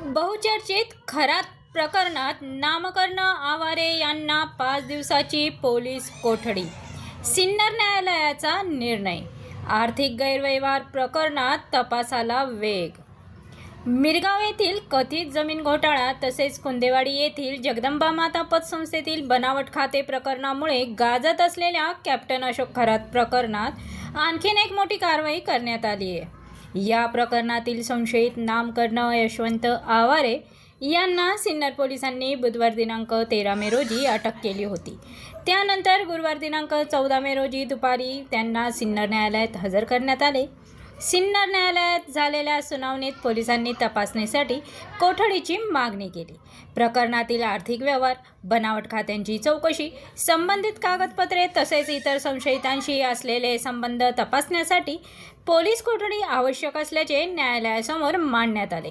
बहुचर्चित खरात प्रकरणात नामकरण आवारे यांना 5 दिवसाची पोलीस कोठडी. सिन्नर न्यायालयाचा निर्णय. आर्थिक गैरव्यवहार प्रकरणात तपासाला वेग. मिरगाव येथील कथित जमीन घोटाळा तसेच कुंदेवाडी येथील जगदंबा माता पतसंस्थेतील बनावट खाते प्रकरणामुळे गाजत असलेल्या कॅप्टन अशोक खरात प्रकरणात आणखीन एक मोठी कारवाई करण्यात आली आहे. या प्रकरणातील संशयित नामकरण यशवंत आवारे यांना सिन्नर पोलिसांनी बुधवार दिनांक 13 मे रोजी अटक केली होती. त्यानंतर गुरुवार दिनांक 14 मे रोजी दुपारी त्यांना सिन्नर न्यायालयात हजर करण्यात आले. सिन्नर न्यायालयात झालेल्या सुनावणीत पोलिसांनी तपासणीसाठी कोठडीची मागणी केली. प्रकरणातील आर्थिक व्यवहार, बनावट खात्यांची चौकशी, संबंधित कागदपत्रे तसेच इतर संशयितांशी असलेले संबंध तपासण्यासाठी पोलीस कोठडी आवश्यक असल्याचे न्यायालयासमोर मांडण्यात आले.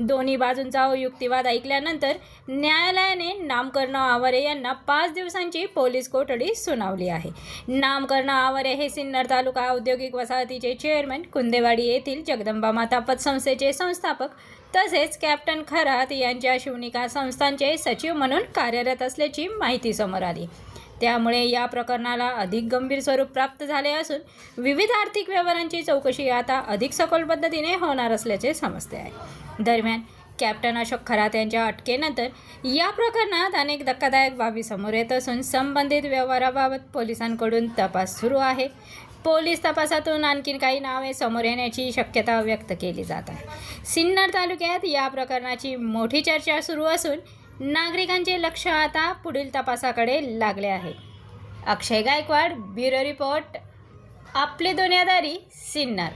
दोन्ही बाजूंचा युक्तिवाद ऐकल्यानंतर न्यायालयाने नामकरण आवारे यांना 5 दिवसांची पोलीस कोठडी सुनावली आहे. नामकरण आवारे हे सिन्नर तालुका औद्योगिक वसाहतीचे चेअरमन, कुंदेवाडी येथील जगदंबा माता पतसंस्थेचे संस्थापक तसेच कॅप्टन खरात यांच्या शिवनिका संस्थांचे सचिव म्हणून कार्यरत असल्याची माहिती समोर आली. त्यामुळे या प्रकरणाला अधिक गंभीर स्वरूप प्राप्त झाले असून विविध आर्थिक व्यवहारांची चौकशी आता अधिक सखोल पद्धतीने होणार असल्याचे समजते आहे. दरम्यान कॅप्टन अशोक खरात यांच्या अटकेनंतर या प्रकरणात अनेक धक्कादायक बाबी समोर येत असून संबंधित व्यवहाराबाबत पोलिसांकडून तपास सुरू आहे. पोलीस तपासातून आणखीन काही नावे समोर येण्याची शक्यता व्यक्त केली जात आहे. सिन्नर तालुक्यात या प्रकरणाची मोठी चर्चा सुरू असून नागरिकांचे लक्ष आता पुढील तपासाकडे लागले आहे. अक्षय गायकवाड, ब्युरो रिपोर्ट, आपली दुनियादारी, सिन्नर.